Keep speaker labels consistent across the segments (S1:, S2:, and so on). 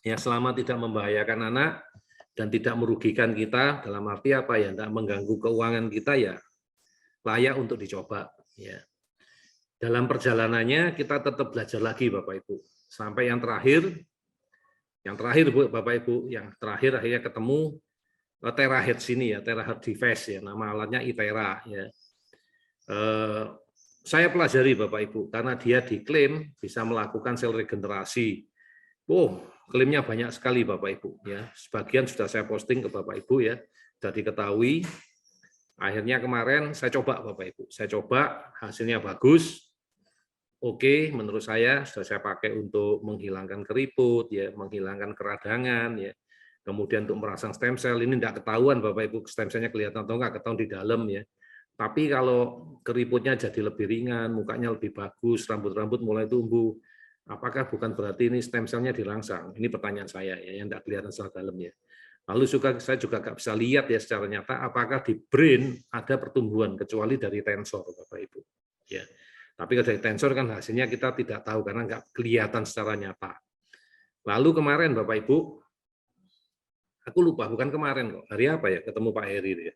S1: Ya, selama tidak membahayakan anak dan tidak merugikan kita, dalam arti apa ya, tidak mengganggu keuangan kita, ya layak untuk dicoba. Ya. Dalam perjalanannya kita tetap belajar lagi Bapak Ibu. Sampai yang terakhir Bu, Bapak Ibu, yang terakhir akhirnya ketemu terahertz ini ya, terahertz device ya, nama alatnya iTera ya. Saya pelajari Bapak Ibu karena dia diklaim bisa melakukan sel regenerasi. Oh, klaimnya banyak sekali Bapak Ibu ya. Sebagian sudah saya posting ke Bapak Ibu ya, sudah diketahui. Akhirnya kemarin saya coba Bapak Ibu, saya coba hasilnya bagus. Oke, menurut saya sudah saya pakai untuk menghilangkan keriput ya, menghilangkan keradangan ya. Kemudian untuk merangsang stem cell ini tidak ketahuan Bapak Ibu, stem cellnya kelihatan atau enggak, ketahuan di dalam ya. Tapi kalau keriputnya jadi lebih ringan, mukanya lebih bagus, rambut-rambut mulai tumbuh, apakah bukan berarti ini stem cell-nya dirangsang? Ini pertanyaan saya ya, yang tidak kelihatan secara dalam ya. Lalu saya juga nggak bisa lihat ya secara nyata apakah di brain ada pertumbuhan kecuali dari tensor Bapak Ibu. Ya. Tapi kalau dari tensor kan hasilnya kita tidak tahu karena nggak kelihatan secara nyata. Lalu kemarin Bapak Ibu, aku lupa bukan kemarin kok, hari apa ya ketemu Pak Heri ya.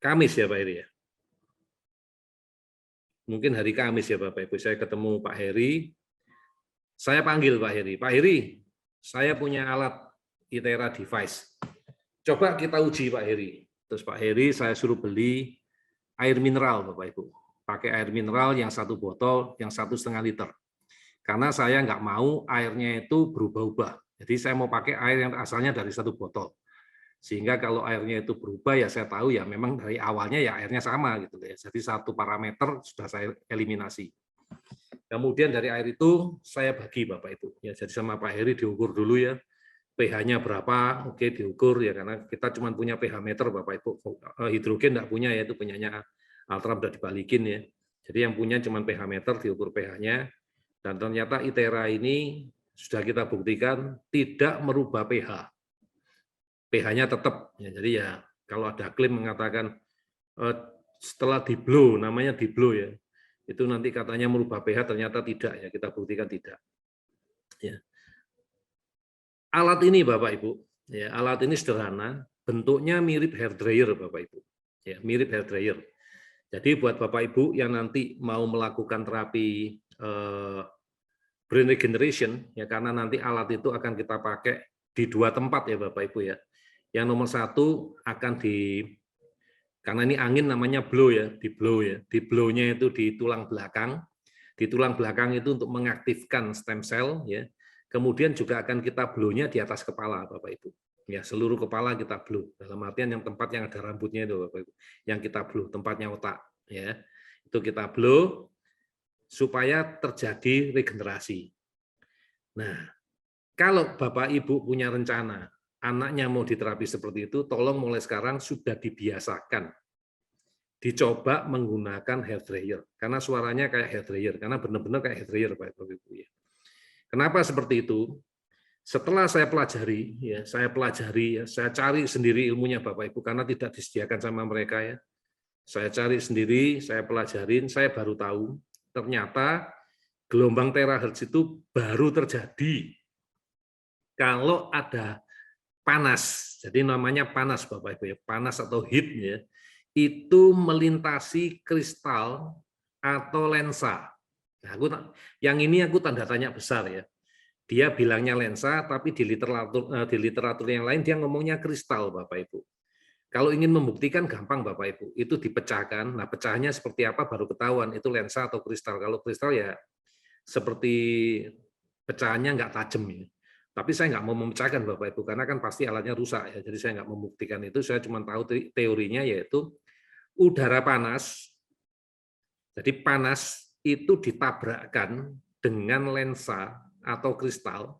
S1: Kamis ya Pak Heri ya. Mungkin hari Kamis ya Bapak Ibu, saya ketemu Pak Heri, saya panggil Pak Heri, Pak Heri, saya punya alat iTera device, coba kita uji Pak Heri. Terus Pak Heri saya suruh beli air mineral Bapak Ibu, pakai air mineral yang 1 botol, yang 1,5 liter. Karena saya nggak mau airnya itu berubah-ubah, jadi saya mau pakai air yang asalnya dari 1 botol. Sehingga kalau airnya itu berubah ya saya tahu ya memang dari awalnya ya airnya sama gitu ya. Jadi 1 parameter sudah saya eliminasi. Kemudian dari air itu saya bagi Bapak Ibu. Ya, jadi sama Pak Heri diukur dulu ya. pH-nya berapa? Oke, diukur ya karena kita cuma punya pH meter Bapak Ibu. Hidrogen enggak punya ya, itu punyanya Altrap udah dibalikin ya. Jadi yang punya cuma pH meter, diukur pH-nya. Dan ternyata iTera ini sudah kita buktikan tidak merubah pH. pH-nya tetap. Ya, jadi ya kalau ada klaim mengatakan setelah di blow, namanya di blow ya, itu nanti katanya merubah pH, ternyata tidak ya, kita buktikan tidak. Ya. Alat ini Bapak Ibu, ya alat ini sederhana, bentuknya mirip hair dryer Bapak Ibu, ya mirip hair dryer. Jadi buat Bapak Ibu yang nanti mau melakukan terapi brain regeneration, ya karena nanti alat itu akan kita pakai di 2 tempat ya Bapak Ibu ya. Yang nomor 1 akan karena ini angin namanya blow ya, di blow ya. Di blow-nya itu di tulang belakang. Di tulang belakang itu untuk mengaktifkan stem cell ya. Kemudian juga akan kita blow-nya di atas kepala Bapak Ibu. Ya, seluruh kepala kita blow. Dalam artian yang tempat yang ada rambutnya itu Bapak Ibu. Yang kita blow, tempatnya otak ya. Itu kita blow supaya terjadi regenerasi. Nah, kalau Bapak Ibu punya rencana anaknya mau diterapi seperti itu, tolong mulai sekarang sudah dibiasakan. Dicoba menggunakan hair dryer. Karena suaranya kayak hair dryer. Karena benar-benar kayak hair dryer, Pak Ibu. Kenapa seperti itu? Setelah saya pelajari, saya cari sendiri ilmunya Bapak Ibu, karena tidak disediakan sama mereka ya. Saya cari sendiri, saya pelajarin, saya baru tahu, ternyata gelombang terahertz itu baru terjadi kalau ada panas, jadi namanya panas Bapak Ibu ya, panas atau heat ya, itu melintasi kristal atau lensa. Nah, yang ini aku tanda tanya besar ya. Dia bilangnya lensa, tapi di literatur yang lain dia ngomongnya kristal Bapak Ibu. Kalau ingin membuktikan gampang Bapak Ibu, itu dipecahkan. Nah, pecahnya seperti apa baru ketahuan itu lensa atau kristal. Kalau kristal ya seperti pecahannya nggak tajam ya. Tapi saya nggak mau memecahkan Bapak Ibu, karena kan pasti alatnya rusak ya. Jadi saya nggak membuktikan itu, saya cuma tahu teorinya yaitu udara panas. Jadi panas itu ditabrakkan dengan lensa atau kristal,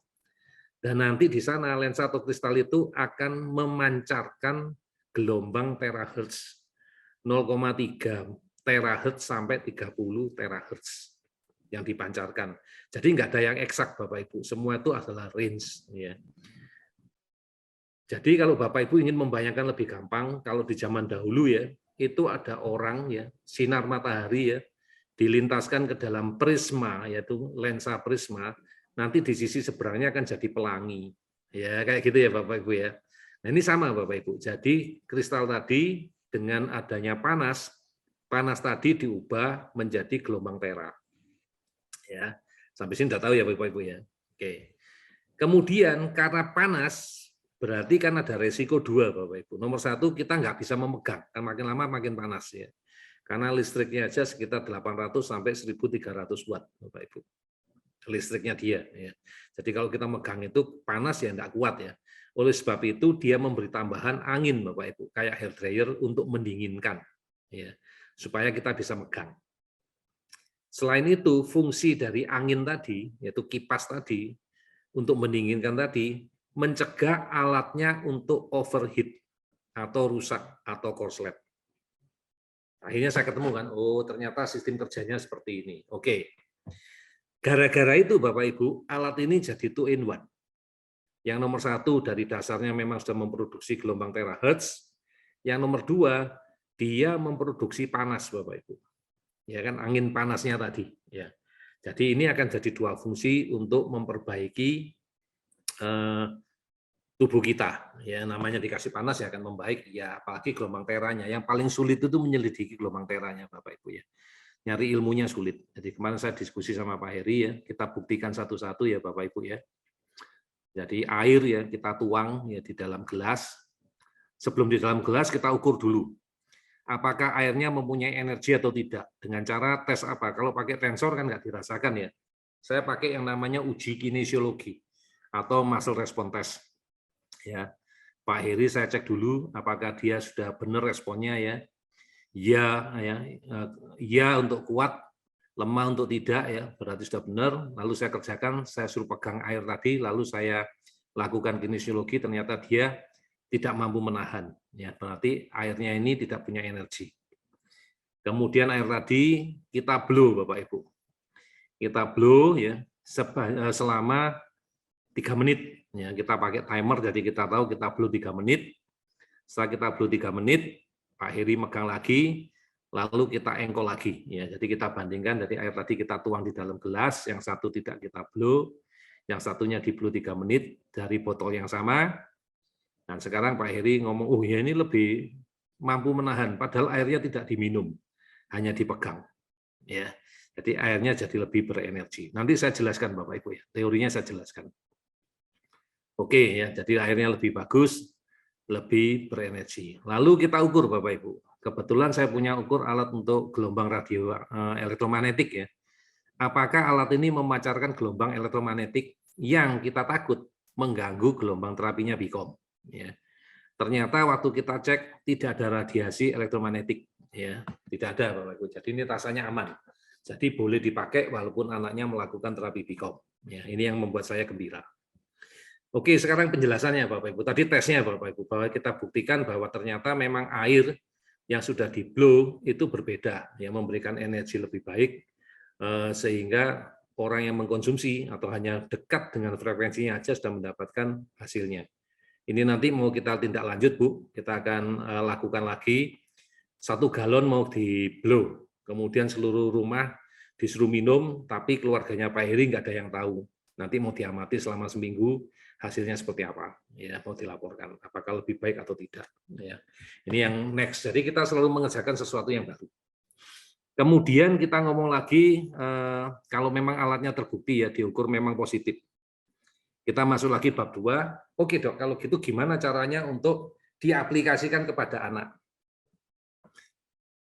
S1: dan nanti di sana lensa atau kristal itu akan memancarkan gelombang terahertz 0,3 terahertz sampai 30 terahertz yang dipancarkan. Jadi nggak ada yang eksak Bapak Ibu, semua itu adalah range. Ya. Jadi kalau Bapak Ibu ingin membayangkan lebih gampang, kalau di zaman dahulu ya, itu ada orang ya, sinar matahari ya, dilintaskan ke dalam prisma, yaitu lensa prisma, nanti di sisi seberangnya akan jadi pelangi. Ya, kayak gitu ya Bapak Ibu ya. Nah, ini sama Bapak Ibu. Jadi kristal tadi dengan adanya panas, panas tadi diubah menjadi gelombang tera. Ya. Sampai sini sudah tahu ya Bapak Ibu ya. Oke. Kemudian karena panas berarti kan ada resiko dua Bapak Ibu. Nomor satu, kita nggak bisa memegang, kan makin lama makin panas ya. Karena listriknya aja sekitar 800 sampai 1300 watt Bapak Ibu. Listriknya dia ya. Jadi kalau kita megang itu panas ya enggak kuat ya. Oleh sebab itu dia memberi tambahan angin Bapak Ibu, kayak hair dryer untuk mendinginkan ya, supaya kita bisa megang. Selain itu, fungsi dari angin tadi, yaitu kipas tadi untuk mendinginkan tadi, mencegah alatnya untuk overheat atau rusak atau korslet. Akhirnya saya ketemu kan, oh ternyata sistem kerjanya seperti ini. Oke. Gara-gara itu Bapak Ibu, alat ini jadi 2-in-1. Yang nomor satu dari dasarnya memang sudah memproduksi gelombang terahertz. Yang nomor dua, dia memproduksi panas Bapak Ibu. Ya kan, angin panasnya tadi. Ya. Jadi ini akan jadi dua fungsi untuk memperbaiki tubuh kita. Ya, namanya dikasih panas ya akan membaik. Ya, apalagi gelombang teranya. Yang paling sulit itu menyelidiki gelombang teranya Bapak Ibu ya. Nyari ilmunya sulit. Jadi kemarin saya diskusi sama Pak Heri ya, kita buktikan satu-satu ya Bapak Ibu ya. Jadi air ya kita tuang ya di dalam gelas. Sebelum di dalam gelas kita ukur dulu apakah airnya mempunyai energi atau tidak. Dengan cara tes apa? Kalau pakai tensor kan nggak dirasakan ya. Saya pakai yang namanya uji kinesiologi atau muscle response test. Ya, Pak Heri saya cek dulu apakah dia sudah benar responnya ya. Ya untuk kuat, lemah untuk tidak ya, berarti sudah benar. Lalu saya kerjakan, saya suruh pegang air tadi, lalu saya lakukan kinesiologi, ternyata dia tidak mampu menahan. Ya, berarti airnya ini tidak punya energi. Kemudian air tadi kita blow Bapak Ibu. Kita blow ya selama 3 menit. Ya, kita pakai timer, jadi kita tahu kita blow 3 menit. Setelah kita blow 3 menit, Pak Heri megang lagi, lalu kita engkol lagi. Ya, jadi kita bandingkan, dari air tadi kita tuang di dalam gelas, yang satu tidak kita blow, yang satunya di blow 3 menit dari botol yang sama. Dan sekarang Pak Heri ngomong, oh ya ini lebih mampu menahan, padahal airnya tidak diminum, hanya dipegang. Ya, jadi airnya jadi lebih berenergi. Nanti saya jelaskan Bapak Ibu ya, teorinya saya jelaskan. Oke ya, jadi airnya lebih bagus, lebih berenergi. Lalu kita ukur Bapak Ibu. Kebetulan saya punya ukur alat untuk gelombang radio elektromagnetik ya. Apakah alat ini memancarkan gelombang elektromagnetik yang kita takut mengganggu gelombang terapinya BICOM ya. Ternyata waktu kita cek tidak ada radiasi elektromagnetik ya, tidak ada Bapak Ibu. Jadi ini rasanya aman. Jadi boleh dipakai walaupun anaknya melakukan terapi BICOM. Ya, ini yang membuat saya gembira. Oke, sekarang penjelasannya Bapak Ibu. Tadi tesnya Bapak Ibu, bahwa kita buktikan bahwa ternyata memang air yang sudah di blow itu berbeda, ya memberikan energi lebih baik, sehingga orang yang mengkonsumsi atau hanya dekat dengan frekuensinya aja sudah mendapatkan hasilnya. Ini nanti mau kita tindak lanjut Bu, kita akan lakukan lagi 1 galon mau di blow, kemudian seluruh rumah disuruh minum, tapi keluarganya Pak Heri nggak ada yang tahu. Nanti mau diamati selama seminggu, hasilnya seperti apa, ya mau dilaporkan, apakah lebih baik atau tidak. Ya. Ini yang next. Jadi kita selalu mengerjakan sesuatu yang baru. Kemudian kita ngomong lagi, kalau memang alatnya terbukti ya diukur memang positif. Kita masuk lagi bab 2. Oke Dok, kalau gitu gimana caranya untuk diaplikasikan kepada anak?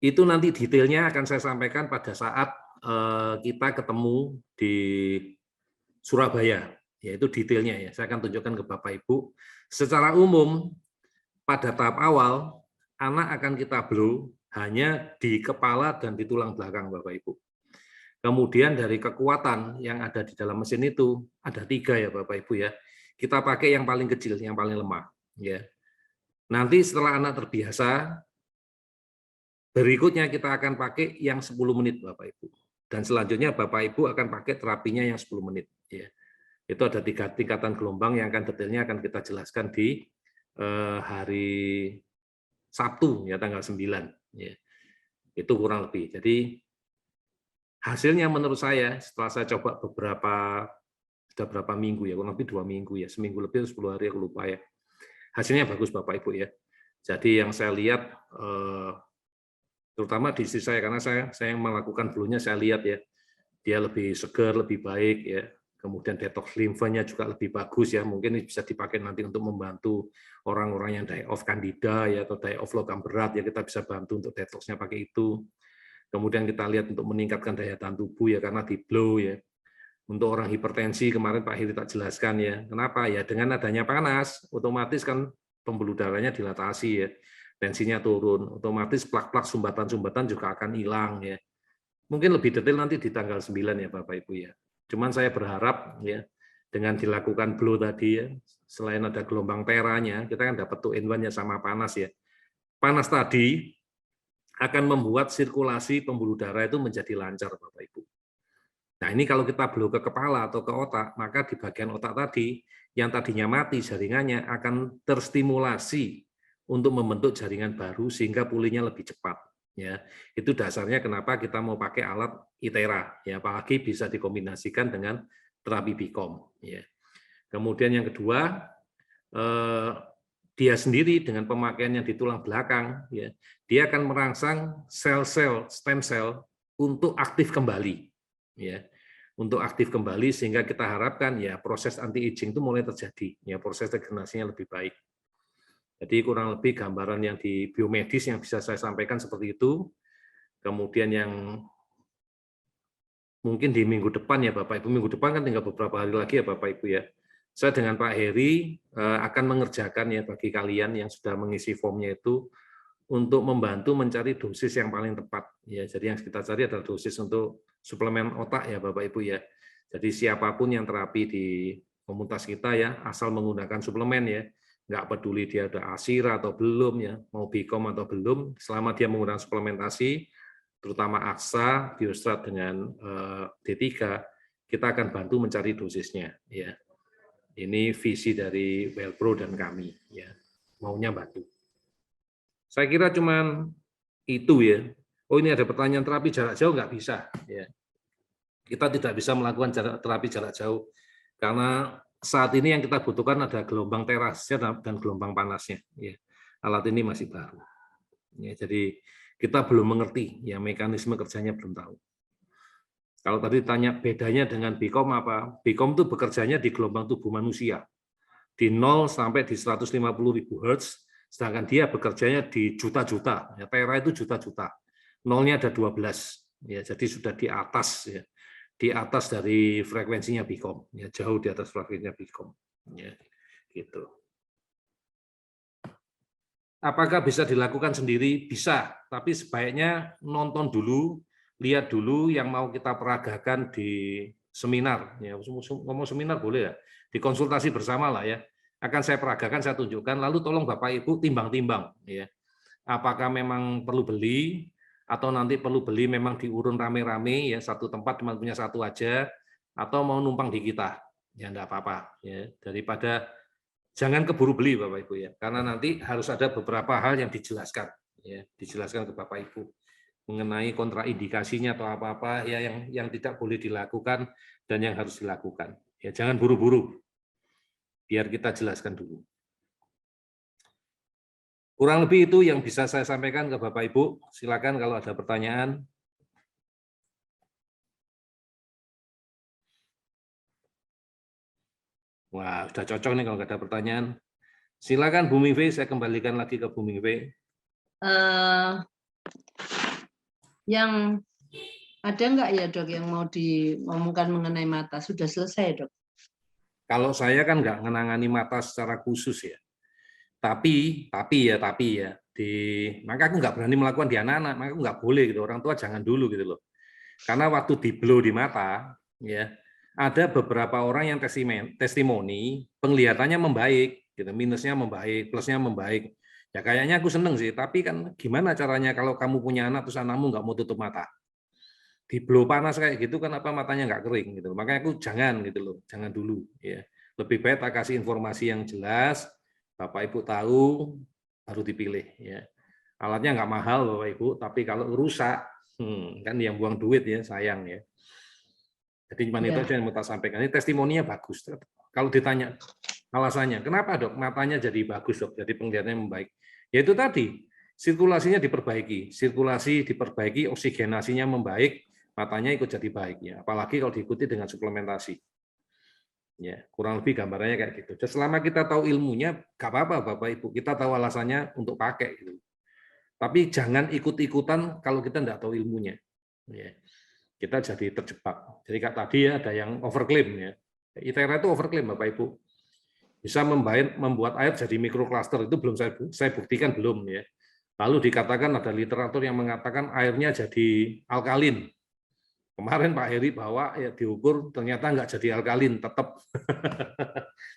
S1: Itu nanti detailnya akan saya sampaikan pada saat kita ketemu di Surabaya. Yaitu detailnya ya, saya akan tunjukkan ke Bapak Ibu. Secara umum, pada tahap awal, anak akan kita blow hanya di kepala dan di tulang belakang Bapak Ibu. Kemudian dari kekuatan yang ada di dalam mesin itu, ada 3 ya Bapak Ibu ya. Kita pakai yang paling kecil, yang paling lemah. Ya. Nanti setelah anak terbiasa, berikutnya kita akan pakai yang 10 menit Bapak Ibu. Dan selanjutnya Bapak Ibu akan pakai terapinya yang 10 menit. Ya. Itu ada 3 tingkatan gelombang yang akan detailnya akan kita jelaskan di hari Sabtu ya tanggal 9 ya. Itu kurang lebih. Jadi hasilnya menurut saya setelah saya coba beberapa sudah berapa minggu ya, kurang lebih 2 minggu ya, seminggu lebih atau 10 hari aku lupa ya. Hasilnya bagus Bapak Ibu ya. Jadi yang saya lihat terutama di istri saya, karena saya yang melakukan flu-nya, saya lihat ya, dia lebih segar, lebih baik ya. Kemudian detox limfanya juga lebih bagus ya. Mungkin ini bisa dipakai nanti untuk membantu orang-orang yang die of candida ya, atau die of logam berat ya, kita bisa bantu untuk detoxnya pakai itu. Kemudian kita lihat untuk meningkatkan daya tahan tubuh ya, karena di blow ya. Untuk orang hipertensi kemarin Pak Heri tak jelaskan ya. Kenapa? Ya dengan adanya panas, otomatis kan pembuluh darahnya dilatasi ya. Tensinya turun, otomatis plak-plak sumbatan-sumbatan juga akan hilang ya. Mungkin lebih detail nanti di tanggal 9 ya Bapak Ibu ya. Cuman saya berharap ya dengan dilakukan blow tadi ya, selain ada gelombang teranya, kita kan dapat 2-in-1 ya sama panas ya. Panas tadi akan membuat sirkulasi pembuluh darah itu menjadi lancar Bapak Ibu. Nah ini kalau kita blow ke kepala atau ke otak, maka di bagian otak tadi, yang tadinya mati jaringannya akan terstimulasi untuk membentuk jaringan baru sehingga pulihnya lebih cepat. Ya, itu dasarnya kenapa kita mau pakai alat ITERA. Ya, apalagi bisa dikombinasikan dengan terapi BICOM. Ya. Kemudian yang kedua, dia sendiri dengan pemakaian yang di tulang belakang, ya, dia akan merangsang sel-sel stem cell untuk aktif kembali. Ya, untuk aktif kembali sehingga kita harapkan ya proses anti aging itu mulai terjadi, ya proses regenerasinya lebih baik. Jadi kurang lebih gambaran yang di biomedis yang bisa saya sampaikan seperti itu. Kemudian yang mungkin di minggu depan ya Bapak Ibu, minggu depan kan tinggal beberapa hari lagi ya Bapak Ibu ya. Saya dengan Pak Heri akan mengerjakan ya bagi kalian yang sudah mengisi formnya itu untuk membantu mencari dosis yang paling tepat. Ya, jadi yang kita cari adalah dosis untuk suplemen otak ya Bapak Ibu ya. Jadi siapapun yang terapi di komunitas kita ya, asal menggunakan suplemen ya, nggak peduli dia ada ASIRA atau belum ya, mau BICOM atau belum, selama dia menggunakan suplementasi, terutama AXA, Biostrat dengan D3, kita akan bantu mencari dosisnya. Ya, ini visi dari Wellpro dan kami. Ya, maunya bantu. Saya kira cuman itu ya. Oh ini ada pertanyaan terapi jarak jauh nggak bisa. Ya, kita tidak bisa melakukan terapi jarak jauh karena saat ini yang kita butuhkan ada gelombang terasnya dan gelombang panasnya. Ya, alat ini masih baru. Ya, jadi kita belum mengerti, ya mekanisme kerjanya belum tahu. Kalau tadi tanya bedanya dengan BICOM apa? BICOM itu bekerjanya di gelombang tubuh manusia, di 0 sampai di 150.000 Hz, sedangkan dia bekerjanya di juta-juta. Ya, tera itu juta-juta. Nolnya ada 12. Ya, jadi sudah di atas ya. Di atas dari frekuensinya BICOM, ya jauh di atas frekuensinya BICOM, ya gitu. Apakah bisa dilakukan sendiri? Bisa, tapi sebaiknya nonton dulu, lihat dulu yang mau kita peragakan di seminar. Ya, ngomong seminar boleh ya, di konsultasi bersama lah ya. Akan saya peragakan, saya tunjukkan. Lalu tolong Bapak Ibu timbang-timbang. Ya, apakah memang perlu beli? Atau nanti perlu beli memang diurun rame-rame ya, satu tempat cuma punya satu aja, atau mau numpang di kita ya enggak apa-apa ya, daripada jangan keburu beli Bapak Ibu ya, karena nanti harus ada beberapa hal yang dijelaskan ya, dijelaskan ke Bapak Ibu mengenai kontraindikasinya atau apa-apa ya yang tidak boleh dilakukan dan yang harus dilakukan ya, jangan buru-buru, biar kita jelaskan dulu. Kurang lebih itu yang bisa saya sampaikan ke Bapak Ibu. Silakan kalau ada pertanyaan. Wah, sudah cocok nih kalau nggak ada pertanyaan. Silakan Bu Mingve, saya kembalikan lagi ke Bu Mingve.
S2: Yang ada nggak ya Dok yang mau diomongkan mengenai mata? Sudah selesai Dok?
S1: Kalau saya kan nggak menangani mata secara khusus ya. Tapi ya, maka aku nggak berani melakukan di anak-anak, maka aku nggak boleh gitu, orang tua jangan dulu gitu loh. Karena waktu di blow di mata, ya ada beberapa orang yang testimoni penglihatannya membaik, gitu, minusnya membaik, plusnya membaik. Ya kayaknya aku seneng sih, tapi kan gimana caranya kalau kamu punya anak terus anakmu nggak mau tutup mata? Di blow panas kayak gitu kan apa matanya nggak kering gitu. Makanya aku jangan gitu loh, jangan dulu ya. Lebih baik tak kasih informasi yang jelas, Bapak Ibu tahu, baru dipilih ya. Alatnya nggak mahal Bapak Ibu, tapi kalau rusak, kan yang buang duit ya sayang ya. Jadi cuma itu aja yang mau tak sampaikan. Ini testimoninya bagus. Kalau ditanya alasannya, kenapa dok matanya jadi bagus dok, jadi penglihatannya membaik? Yaitu tadi, sirkulasinya diperbaiki, oksigenasinya membaik, matanya ikut jadi baik. Ya. Apalagi kalau diikuti dengan suplementasi. Ya, kurang lebih gambarannya kayak gitu. Dan selama kita tahu ilmunya, nggak apa-apa Bapak Ibu, kita tahu alasannya untuk pakai. Gitu. Tapi jangan ikut-ikutan kalau kita nggak tahu ilmunya. Ya. Kita jadi terjebak. Jadi kayak tadi ya ada yang overclaim ya. ITERA itu overclaim Bapak Ibu. Bisa membuat air jadi mikrokluster, itu belum saya buktikan belum ya. Lalu dikatakan ada literatur yang mengatakan airnya jadi alkalin. Kemarin Pak Heri bawa ya diukur ternyata nggak jadi alkalin tetap.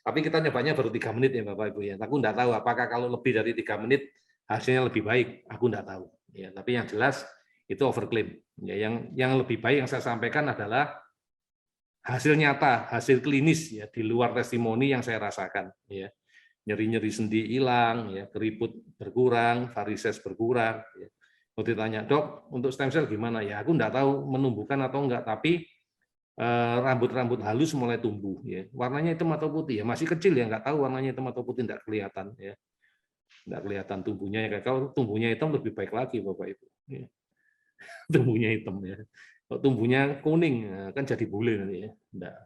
S1: Tapi kita nyobanya baru 3 menit ya Bapak Ibu ya. Aku nggak tahu apakah kalau lebih dari 3 menit hasilnya lebih baik. Aku nggak tahu. Ya, tapi yang jelas itu overclaim. Ya, yang lebih baik yang saya sampaikan adalah hasil nyata, hasil klinis ya di luar testimoni yang saya rasakan. Ya, nyeri-nyeri sendi hilang, ya, keriput berkurang, varises berkurang. Ya. Kalau ditanya, dok, untuk stem cell gimana? Ya, aku nggak tahu menumbuhkan atau enggak, tapi rambut-rambut halus mulai tumbuh. Ya. Warnanya hitam atau putih? Ya masih kecil ya, nggak tahu warnanya hitam atau putih, nggak kelihatan. Ya. Nggak kelihatan tumbuhnya. Ya. Kalau tumbuhnya hitam lebih baik lagi, Bapak Ibu. Ya. Tumbuhnya hitam ya. Kalau tumbuhnya kuning, kan jadi bule nanti ya. Nggak.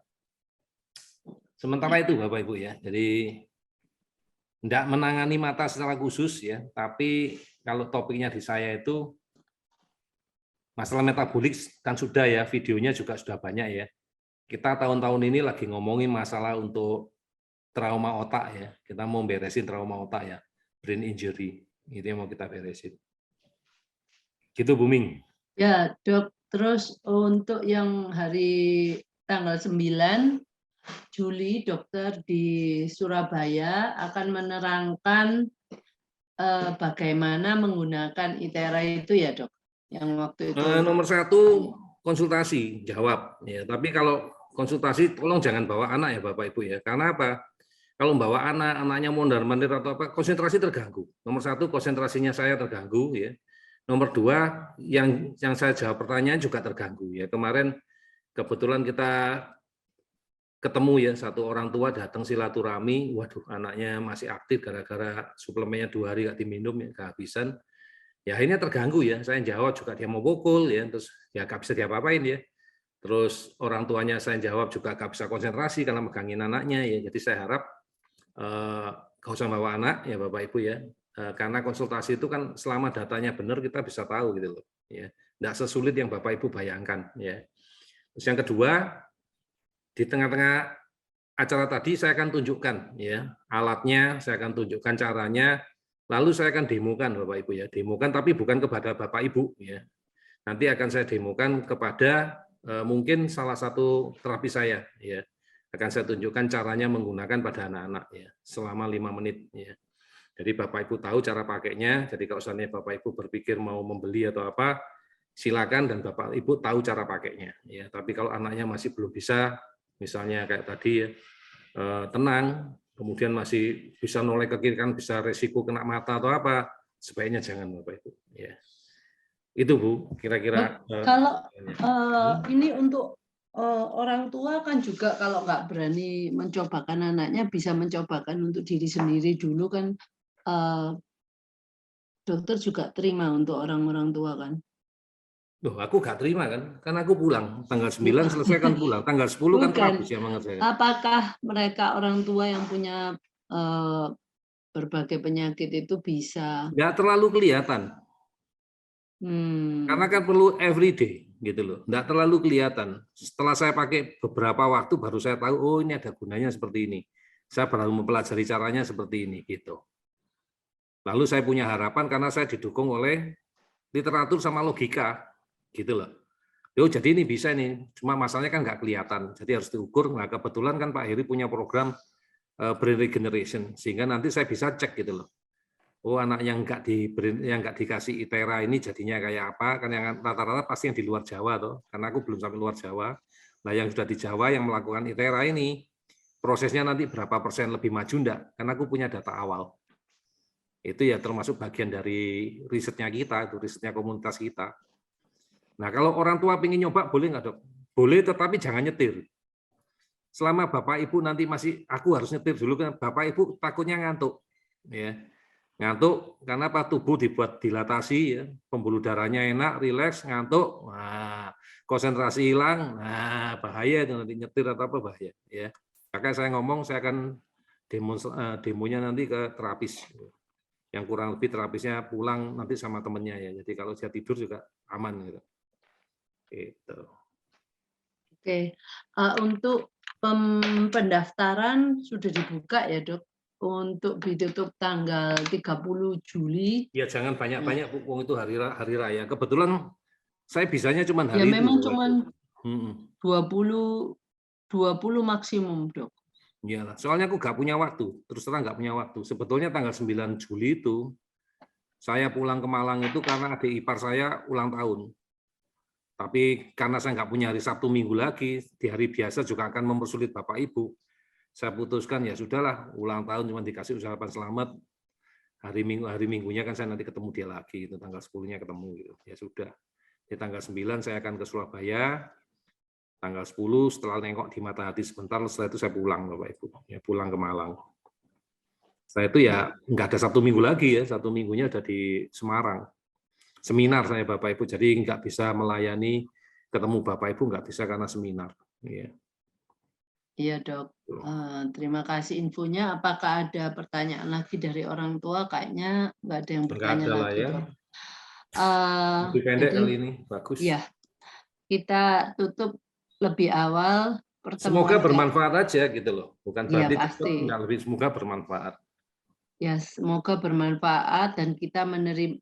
S1: Sementara itu, Bapak Ibu ya. Jadi tidak menangani mata secara khusus ya, tapi kalau topiknya di saya itu masalah metabolik kan sudah ya, videonya juga sudah banyak ya. Kita tahun-tahun ini lagi ngomongin masalah untuk trauma otak ya. Kita mau beresin trauma otak ya, brain injury. Itu yang mau kita beresin. Gitu Bu Ming.
S2: Ya, Dok. Terus untuk yang hari tanggal 9 Juli, dokter di Surabaya akan menerangkan bagaimana menggunakan ITERA itu ya dok, yang waktu itu.
S1: Nomor 1 konsultasi jawab ya. Tapi kalau konsultasi tolong jangan bawa anak ya Bapak Ibu ya. Karena apa? Kalau bawa anaknya mondar-mandir atau apa, konsentrasi terganggu. Nomor 1 konsentrasinya saya terganggu ya. Nomor 2 yang saya jawab pertanyaan juga terganggu ya. Kemarin kebetulan kita ketemu ya, satu orang tua datang silaturahmi, waduh anaknya masih aktif gara-gara suplemennya 2 hari nggak diminum ya, kehabisan. Ya akhirnya terganggu ya, saya jawab juga dia mau pukul ya, terus ya nggak bisa diapa-apain ya. Terus orang tuanya saya jawab juga nggak bisa konsentrasi karena megangin anaknya ya. Jadi saya harap nggak usah bawa anak ya Bapak Ibu ya, karena konsultasi itu kan selama datanya benar kita bisa tahu gitu loh ya. Nggak sesulit yang Bapak Ibu bayangkan ya. Terus yang kedua, di tengah-tengah acara tadi saya akan tunjukkan ya alatnya, saya akan tunjukkan caranya, lalu saya akan demokan Bapak Ibu ya, demokan tapi bukan kepada Bapak Ibu ya. Nanti akan saya demokan kepada mungkin salah satu terapi saya ya. Akan saya tunjukkan caranya menggunakan pada anak-anak ya selama 5 menit ya. Jadi Bapak Ibu tahu cara pakainya, jadi kalau seandainya Bapak Ibu berpikir mau membeli atau apa, silakan dan Bapak Ibu tahu cara pakainya ya. Tapi kalau anaknya masih belum bisa, misalnya kayak tadi ya, tenang, kemudian masih bisa noleh ke kiri kan bisa resiko kena mata atau apa, sebaiknya jangan Bapak Ibu. Ya. Itu Bu, kira-kira.
S2: Kalau ini untuk orang tua kan juga kalau nggak berani mencobakan anaknya bisa mencobakan untuk diri sendiri dulu kan, dokter juga terima untuk orang-orang tua kan.
S1: Loh, aku nggak terima kan aku pulang tanggal 9 selesai kan pulang, tanggal 10 kan terhapus ya banget saya.
S2: Apakah mereka orang tua yang punya berbagai penyakit itu bisa?
S1: Nggak terlalu kelihatan, karena kan perlu everyday gitu loh, nggak terlalu kelihatan. Setelah saya pakai beberapa waktu baru saya tahu, oh ini ada gunanya seperti ini. Saya baru mempelajari caranya seperti ini gitu. Lalu saya punya harapan karena saya didukung oleh literatur sama logika. Gitu loh. Yo, jadi ini bisa nih, cuma masalahnya kan nggak kelihatan, jadi harus diukur. Nah kebetulan kan Pak Heri punya program brain regeneration, sehingga nanti saya bisa cek gitu loh. Oh anak yang nggak dikasih ITERA ini jadinya kayak apa? Kan yang rata-rata pasti yang di luar Jawa toh, karena aku belum sampai luar Jawa. Nah yang sudah di Jawa yang melakukan ITERA ini prosesnya nanti berapa persen lebih maju enggak? Karena aku punya data awal. Itu ya termasuk bagian dari risetnya kita, itu risetnya komunitas kita. Nah, kalau orang tua pengen nyoba, boleh nggak dok? boleh tetapi jangan nyetir. Selama Bapak Ibu nanti masih, aku harus nyetir dulu, kan Bapak Ibu takutnya ngantuk. Ya. Ngantuk karena apa? Tubuh dibuat dilatasi, ya. Pembuluh darahnya enak, rileks, ngantuk, nah, konsentrasi hilang, nah bahaya itu nanti nyetir atau apa bahaya. Ya. Makanya saya ngomong, saya akan demonya nanti ke terapis. Yang kurang lebih terapisnya pulang nanti sama temennya ya. Jadi kalau dia tidur juga aman gitu. Gitu.
S2: Oke, untuk pendaftaran sudah dibuka ya dok, untuk ditutup tanggal 30 Juli.
S1: Ya jangan banyak-banyak, Pung, itu hari raya. Kebetulan saya bisanya cuma
S2: Ya
S1: hari
S2: memang
S1: itu.
S2: cuma 20 maksimum dok.
S1: Iyalah, soalnya aku nggak punya waktu, terus terang nggak punya waktu. Sebetulnya tanggal 9 Juli itu, saya pulang ke Malang itu karena adik ipar saya ulang tahun. Tapi karena saya nggak punya hari Sabtu Minggu lagi, di hari biasa juga akan mempersulit Bapak Ibu. Saya putuskan ya sudahlah, ulang tahun cuma dikasih ucapan selamat. Hari Minggunya kan saya nanti ketemu dia lagi, itu tanggal 10-nya ketemu gitu. Ya sudah. Di tanggal 9 saya akan ke Surabaya. Tanggal 10 setelah nengok di mata hati sebentar, setelah itu saya pulang Bapak Ibu. Ya pulang ke Malang. Saya itu ya nggak ada Sabtu Minggu lagi ya, Sabtu Minggunya ada di Semarang. Seminar saya Bapak Ibu, jadi nggak bisa melayani ketemu Bapak Ibu, nggak bisa karena seminar.
S2: Iya dok, terima kasih infonya. Apakah ada pertanyaan lagi dari orang tua? Kayaknya nggak ada yang bertanya lagi
S1: ya.
S2: dok.
S1: Lebih pendek
S2: Jadi,
S1: kali ini, bagus.
S2: ya, kita tutup lebih awal pertemuan.
S1: Semoga bermanfaat aja gitu loh, bukan
S2: Iya
S1: berarti
S2: pasti.
S1: nggak lebih, semoga bermanfaat.
S2: Ya, semoga bermanfaat dan kita menerima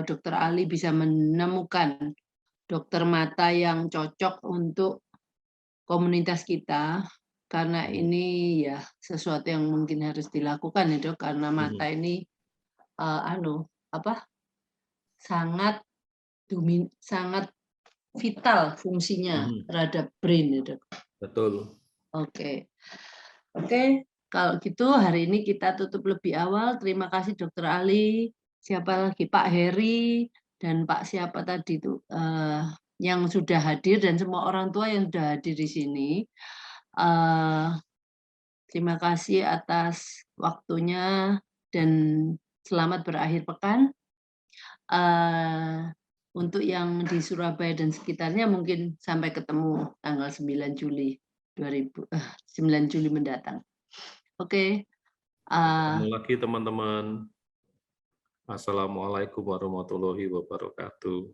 S2: Dokter Ali bisa menemukan dokter mata yang cocok untuk komunitas kita, karena ini ya sesuatu yang mungkin harus dilakukan ya dok, karena mata ini sangat vital fungsinya terhadap brain ya dok.
S1: Betul.
S2: Oke. Kalau gitu hari ini kita tutup lebih awal. Terima kasih Dokter Ali. Siapa lagi Pak Heri dan Pak siapa tadi itu yang sudah hadir dan semua orang tua yang sudah hadir di sini. Terima kasih atas waktunya dan selamat berakhir pekan. Untuk yang di Surabaya dan sekitarnya mungkin sampai ketemu tanggal 9 Juli 9 Juli mendatang. Oke.
S1: Ketemu lagi teman-teman. Assalamualaikum warahmatullahi wabarakatuh.